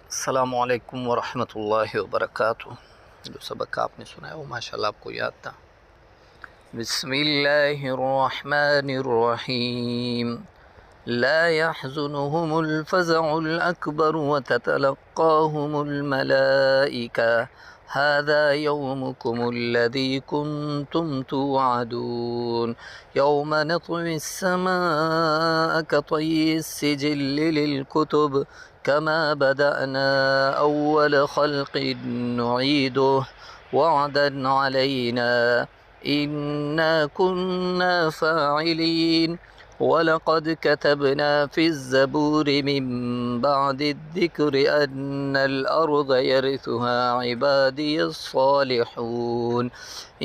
अस्सलामुअलैकुम वरहमतुल्लाहि वबरकातुह। जो सबक आपने सुना है वो माशाल्लाह आपको याद था। बिस्मिल्लाहिर्रहमानिर्रहीम। ला यहज़ुनुहुमुल फ़ज़अुल अकबर व ततलक़्क़ाहुमुल मलाइका हाज़ा यौमुकुमुल्लज़ी कुन्तुम तुअदून यौम नत्वी अस्समाअ कत्वी अस्सिजिल्लि लिलकुतुब कमा बदअना अव्वल ख़ल्क़िन नुईदुहु वअदन अलैना इन्ना कुन्ना फ़ाइलीन। वलक़द कतबना फ़िज़्ज़बूरि मिन बअदिज़्ज़िक्रि अन्नल अर्ज़ यरिथुहा इबादियस्सालिहून।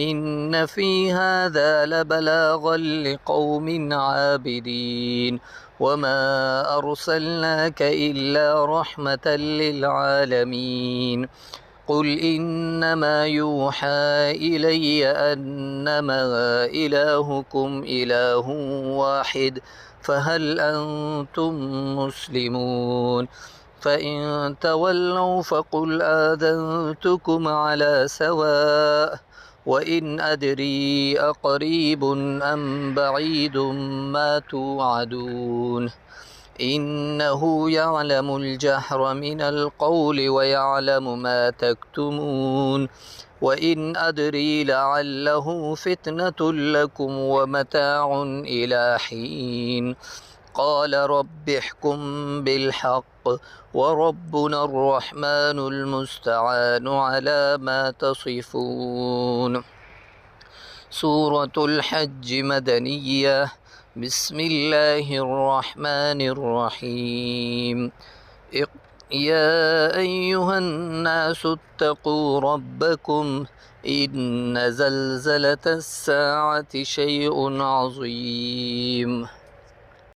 इन्न फ़ी हाज़ा लबलाग़न लिक़ौमिन आबिदीन। वमा अरसलनाक इल्ला रहमतल लिलआलमीन। क़ुल इन्नमा यूहा इलय्या अन्नमा इलाहुकुम इलाहुन वाहिद फ़हल अंतुम मुस्लिमून। फ़इन तवल्लौ फ़क़ुल आज़नतुकुम अला सवाअ वइन अदरी अक़रीबुन अम बईदुम मा तुअदून। इन्नहु यअलमुल जहर मिनल क़ौलि व यअलमु मा तक्तुमून। वइन अदरी लअल्लहु फ़ितनतुल लकुम व मताउन इला हीन। क़ाल रब्बि इह्कुम बिल्हक़्क़ि व रब्बुनर रहमानुल मुस्तआनु अला मा तसिफ़ून। सूरतुल हज्ज मदनिय्या। बिस्मिल्लाहिर्रहमानिर्रहीम। या अय्युहन्नासु इत्तक़ू रब्बकुम इन्न ज़ल्ज़लतस्साअति शैउन अज़ीम।